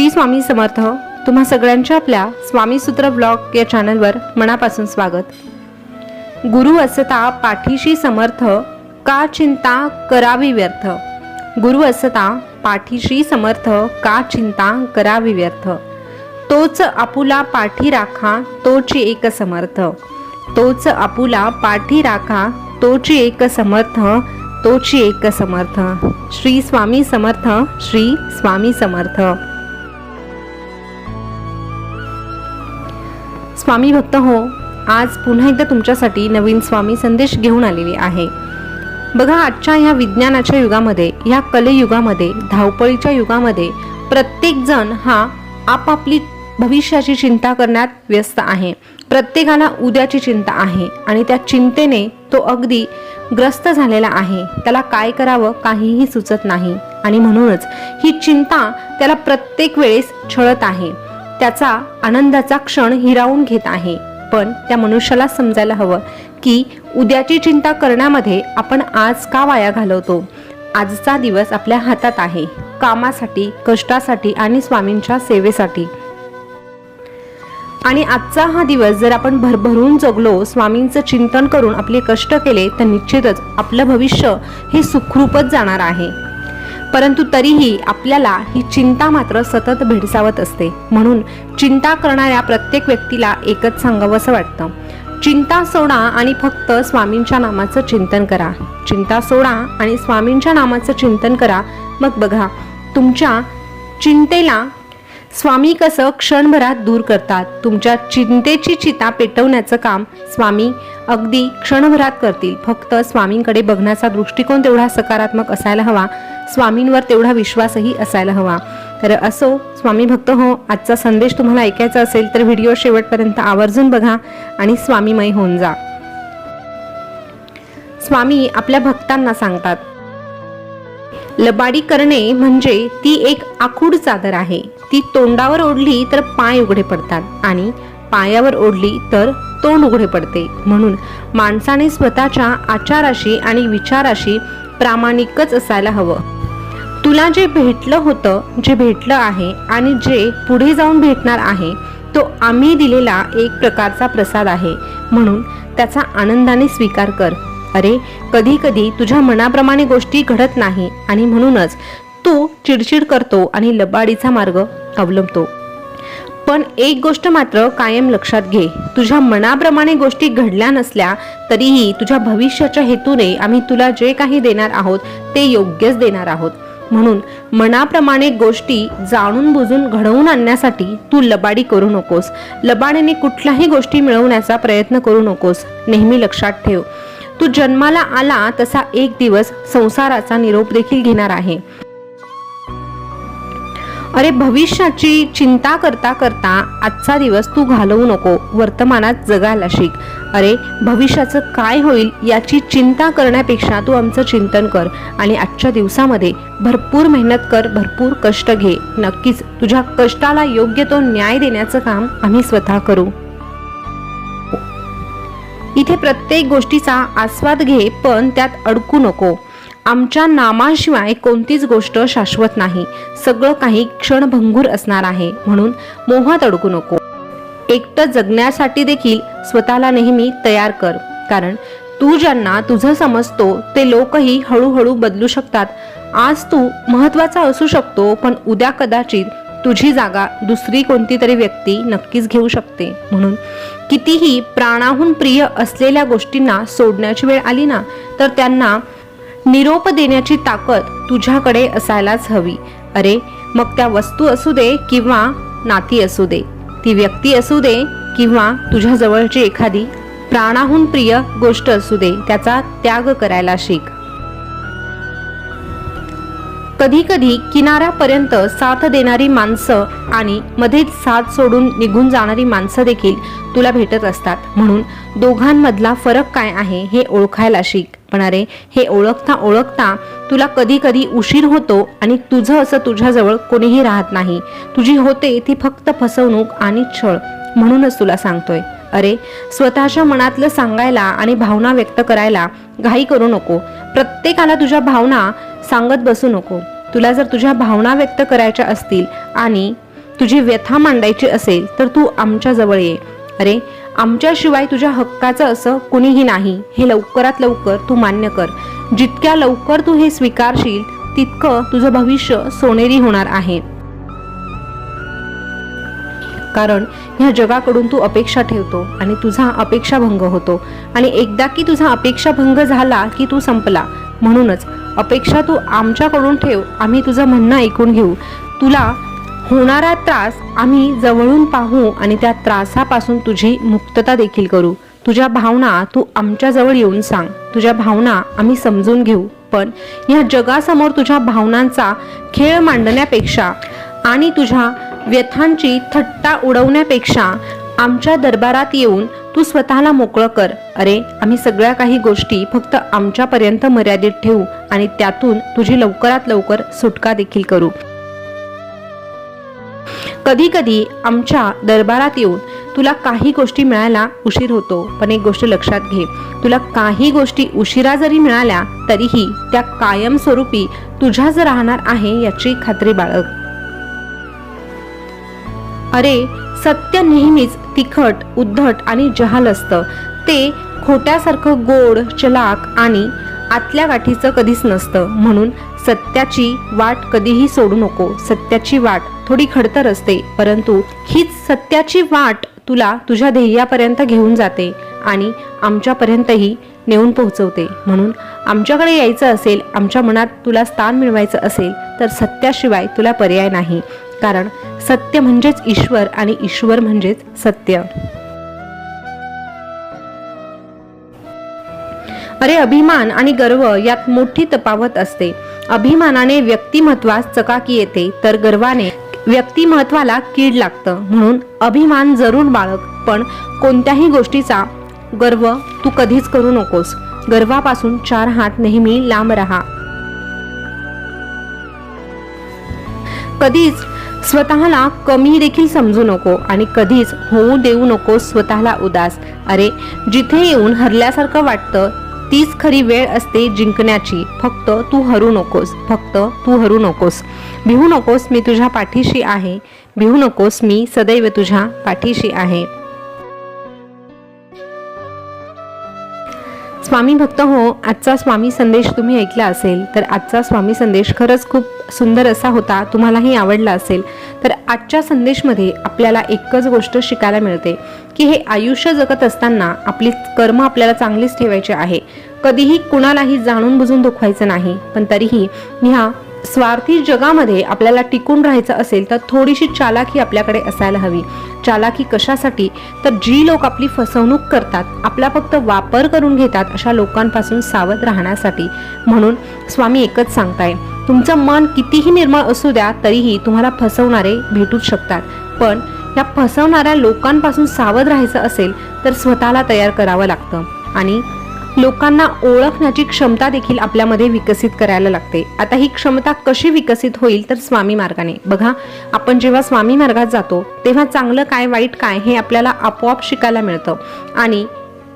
श्री स्वामी समर्थ। तुम्हा सगळ्यांच्या आपल्या स्वामीसूत्र ब्लॉग या चॅनलवर मनापासून स्वागत। गुरु असता पाठीशी समर्थ, का चिंता करावी व्यर्थ। गुरु असता पाठीशी समर्थ, का चिंता करावी व्यर्थ। तोच आपुला पाठी राखा, तोची एक समर्थ। तोच आपुला पाठी राखा, तोची एक समर्थ, तोची एक समर्थ। श्री स्वामी समर्थ, श्री स्वामी समर्थ। स्वामी भक्त हो, आज पुन्हा एकदा तुमच्यासाठी नवीन स्वामी संदेश घेऊन आलेले आहे। बघा, आजच्या ह्या विज्ञानाच्या युगामध्ये, ह्या कलियुगामध्ये, धावपळीच्या युगामध्ये प्रत्येक जण हा आपापली भविष्याची चिंता करण्यात व्यस्त आहे। प्रत्येकाला उद्याची चिंता आहे आणि त्या चिंतेने तो अगदी ग्रस्त झालेला आहे। त्याला काय करावं काहीही सुचत नाही आणि म्हणूनच ही चिंता त्याला प्रत्येक वेळेस छळत आहे, त्याचा आनंदाचा क्षण हिरावून घेत आहे। पण त्या मनुष्याला समजायला हवं की उद्याची चिंता करण्यामध्ये आपण आज का वाया घालवतो। आजचा दिवस आपल्या हातात आहे, कामासाठी, कष्टासाठी आणि स्वामींच्या सेवेसाठी। आणि आजचा हा दिवस जर आपण भरभरून जगलो, स्वामींचं चिंतन करून आपले कष्ट केले, तर निश्चितच आपलं भविष्य हे सुखरूपच जाणार आहे। परंतु तरीही आपल्याला ही चिंता मात्र सतत भेडसावत असते। म्हणून चिंता करणाऱ्या प्रत्येक व्यक्तीला एकच सांगावंसं वाटतं, चिंता सोडा आणि फक्त स्वामींच्या नामाचं चिंतन करा। चिंता सोडा आणि स्वामींच्या नामाचं चिंतन करा। मग बघा, तुमच्या चिंतेला स्वामी कसं क्षणभरात दूर करतात। तुमच्या चिंतेची चिता पेटवण्याचं काम स्वामी अगदी क्षणभरात करतील। फक्त स्वामींकडे बघण्याचा दृष्टिकोन तेवढा सकारात्मक असायला हवा, स्वामींवर तेवढा विश्वासही असायला हवा। तर असो स्वामी भक्त हो, आजचा संदेश तुम्हाला ऐकायचा असेल तर व्हिडिओ शेवटपर्यंत आवर्जून बघा आणि स्वामीमय होऊन जा। स्वामी आपल्या भक्तांना सांगतात, लबाडी करणे म्हणजे ती एक आखूड चादर आहे। ती तोंडावर ओढली तर पाय उघडे पडतात आणि पायावर ओढली तर तोंड उघडे पडते। म्हणून माणसाने स्वतःच्या आचाराशी आणि विचाराशी प्रामाणिकच असायला हवं। तुला जे भेटलं होतं, जे भेटलं आहे आणि जे पुढे जाऊन भेटणार आहे, तो आम्ही दिलेला एक प्रकारचा प्रसाद आहे। म्हणून त्याचा आनंदाने स्वीकार कर। अरे, कधी कधी तुझ्या मनाप्रमाणे गोष्टी घडत नाही आणि म्हणूनच तू चिडचिड करतो आणि लबाडीचा मार्ग अवलंबतो। पण एक गोष्ट मात्र कायम लक्षात घे, तुझ्या मनाप्रमाणे गोष्टी घडल्या नसल्या तरीही तुझ्या भविष्याच्या हेतूने आम्ही तुला जे काही देणार आहोत ते योग्यच देणार आहोत। म्हणून मनाप्रमाणे गोष्टी जाणून बुजून घडवून आणण्यासाठी तू लबाडी करू नकोस। लबाडीने कुठल्याही गोष्टी मिळवण्याचा प्रयत्न करू नकोस। नेहमी लक्षात ठेव, तू जन्माला आला तसा एक दिवस संसाराचा निरोप देखील घेणार आहे। अरे, भविष्याची चिंता करता करता आजचा दिवस तू घालवू नको, वर्तमानात जगायला शिक। अरे, भविष्याचं काय होईल याची चिंता करण्यापेक्षा तू आमचं चिंतन कर आणि आजच्या दिवसामध्ये भरपूर मेहनत कर, भरपूर कष्ट घे। नक्कीच तुझ्या कष्टाला योग्य तो न्याय देण्याचं काम आम्ही स्वतः करू। इथे प्रत्येक गोष्टीचा आस्वाद घे, पण त्यात अडकू नको। आमच्या नामाशिवाय कोणतीच गोष्ट शाश्वत नाही, सगळं काही क्षणभंगूर असणार आहे। म्हणून मोहात अडकू नको। एकटं जगण्यासाठी देखील स्वतःला नेहमी तयार कर, कारण तू ज्यांना तुझं समजतो ते लोकही हळूहळू बदलू शकतात। आज तू महत्वाचा असू शकतो, पण उद्या कदाचित तुझी जागा दुसरी कोणती तरी व्यक्ती नक्कीच घेऊ शकते। म्हणून कितीही प्राणाहून प्रिय असलेल्या गोष्टींना सोडण्याची वेळ आली ना, तर त्यांना निरोप देण्याची ताकद तुझ्याकडे असायलाच हवी। अरे, मग त्या वस्तू असू दे किंवा नाती असू दे, ती व्यक्ती असू दे किंवा तुझ्या जवळची एखादी प्राणाहून प्रिय गोष्ट असू दे, त्याचा त्याग करायला शिक। कधी कधी किनाऱ्यापर्यंत साथ देणारी माणसं आणि मध्येच साथ सोडून निघून जाणारी माणसं देखील तुला भेटत असतात। म्हणून दोघांमधला फरक काय आहे हे ओळखायला शिक। पण अरे, हे ओळखता ओळखता तुला कधी कधी उशीर होतो आणि तुझं असं तुझ्याजवळ कोणीही राहत नाही। तुझी होते ती फक्त फसवणूक आणि छळ। म्हणूनच तुला सांगतोय, अरे, स्वतःच्या मनातलं सांगायला आणि भावना व्यक्त करायला घाई करू नको। प्रत्येकाला तुझ्या भावना सांगत बसू नको। तुला जर तुझ्या भावना व्यक्त करायच्या असतील आणि तुझी व्यथा मांडायची असेल तर तू आमच्या जवळ ये. अरे आमच्याशिवाय तुझ्या हक्काचं असं कुणीही नाही, हे लवकरात लवकर तू मान्य कर. जितक्या लवकर तू हे स्वीकारशील तितकं तुझं भविष्य सोनेरी होणार आहे. कारण ह्या जगाकडून तू अपेक्षा ठेवतो आणि तुझा अपेक्षाभंग होतो, आणि एकदा की तुझा अपेक्षाभंग झाला की तू संपला. म्हणूनच अपेक्षा तू आमच्याकडून ठेव, आम्ही तुझं म्हणणं ऐकून घेऊ. तुला होणारा त्रास आम्ही जवळून पाहू आणि त्या त्रासापासून तुझी मुक्तता देखील करू. तुझ्या भावना तू आमच्याजवळ येऊन सांग. तुझ्या भावना आम्ही समजून घेऊ. पण ह्या जगासमोर तुझ्या भावनांचा खेळ मांडण्यापेक्षा आणि तुझ्या व्यथांची थट्टा उडवण्यापेक्षा आमच्या दरबारात येऊन तू स्वतःला मोकळं कर. अरे आम्ही सगळ्या काही गोष्टी फक्त आमच्यापर्यंत मर्यादित ठेवू आणि त्यातून तुझी लवकरात लवकर सुटका देखील करू. कधी कधी आमच्या दरबारात येऊन तुला काही गोष्टी मिळायला उशीर होतो, पण एक गोष्ट लक्षात घे, तुला काही गोष्टी उशिरा जरी मिळाल्या तरीही त्या कायमस्वरूपी तुझ्याच राहणार आहे याची खात्री बाळग. अरे सत्य नेहमीच तिखट, उद्धट आणि जहाल असतं. ते खोट्यासारखं गोड, चलाक आणि आतल्या गाठीचं कधीच नसतं. म्हणून सत्याची वाट कधीही सोडू नको. सत्याची वाट थोडी खडतर असते, परंतु हीच सत्याची वाट तुला तुझ्या ध्येयापर्यंत घेऊन जाते आणि आमच्यापर्यंतही नेऊन पोहोचवते. म्हणून आमच्याकडे यायचं असेल, आमच्या मनात तुला स्थान मिळवायचं असेल तर सत्याशिवाय तुला पर्याय नाही. कारण सत्य म्हणजेच ईश्वर आणि ईश्वर म्हणजेच सत्य. अरे अभिमान आणि गर्व यात मोठी तफावत असते. अभिमानाने व्यक्तिमत्वास चकाकी येते तर गर्वाने व्यक्तिमत्वाला कीड लागतं. म्हणून अभिमान जरूर बाळग, पण कोणत्याही गोष्टीचा गर्व तू कधीच करू नकोस. गर्वापासून 4 हात नेहमी लांब राहा. कधीच स्वतःला कमी देखील समजू नको आणि कधीच होऊ देऊ नकोस स्वतःला उदास. अरे जिथे येऊन हरल्यासारखं वाटतं तीच खरी वेळ असते जिंकण्याची. फक्त तू हरू नकोस, फक्त तू हरू नकोस. भिवू नकोस, मी तुझ्या पाठीशी आहे. भिवू नकोस, मी सदैव तुझ्या पाठीशी आहे. स्वामी भक्त हो, आजचा स्वामी संदेश तुम्ही ऐकला असेल तर आजचा स्वामी संदेश खरंच खूप सुंदर असा होता. तुम्हालाही आवडला असेल तर आजच्या संदेशमध्ये आपल्याला एकच गोष्ट शिकायला मिळते की हे आयुष्य जगत असताना आपली कर्म आपल्याला चांगलीच ठेवायची आहे. कधीही कुणालाही जाणून बुजून दुखवायचं नाही. पण तरीही ह्या स्वार्थी जगामध्ये आपल्याला टिकून राहायचं असेल तर थोडीशी चालाकी आपल्याकडे असायला हवी. चालाकी कशासाठी? तर जी लोक आपली फसवणूक करतात, आपला फक्त वापर करून घेतात, अशा लोकांपासून सावध राहण्यासाठी. म्हणून स्वामी एकच सांगताय, तुमचं मन कितीही निर्मळ असू द्या तरीही तुम्हाला फसवणारे भेटूच शकतात. पण या फसवणाऱ्या लोकांपासून सावध राहायचं असेल तर स्वतःला तयार करावं लागतं आणि लोकांना ओळखण्याची क्षमता देखील आपल्यामध्ये विकसित करायला लागते. आता ही क्षमता कशी विकसित होईल तर स्वामी मार्गाने. बघा, आपण जेव्हा स्वामी मार्गात जातो तेव्हा चांगलं काय वाईट काय हे आपल्याला आपोआप शिकायला मिळतं. आणि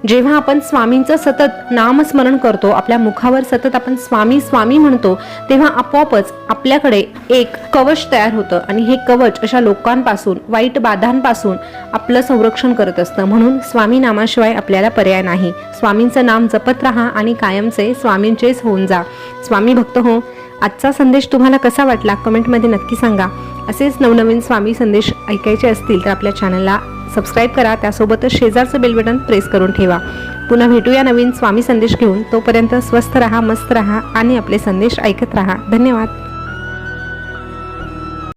जेव्हा आपण स्वामींचं सतत नामस्मरण करतो, आपल्या मुखावर सतत आपण स्वामी स्वामी म्हणतो, तेव्हा आपोआपच आपल्याकडे एक कवच तयार होतं आणि हे कवच अशा लोकांपासून, वाईट बाधांपासून आपलं संरक्षण करत असतं. म्हणून स्वामी नामाशिवाय आपल्याला पर्याय नाही. स्वामींचं नाम जपत राहा आणि कायमचे स्वामींचेच होऊन जा. स्वामी भक्त हो, आजचा संदेश तुम्हाला कसा वाटला कमेंटमध्ये नक्की सांगा. असेच नवनवीन स्वामी संदेश ऐकायचे असतील तर आपल्या चॅनलला सबस्क्राईब करा. त्यासोबतच शेजारचं बेल बटन प्रेस करून ठेवा. पुन्हा भेटूया नवीन स्वामी संदेश घेऊन. तोपर्यंत स्वस्थ रहा, मस्त रहा आणि आपले संदेश ऐकत रहा. धन्यवाद.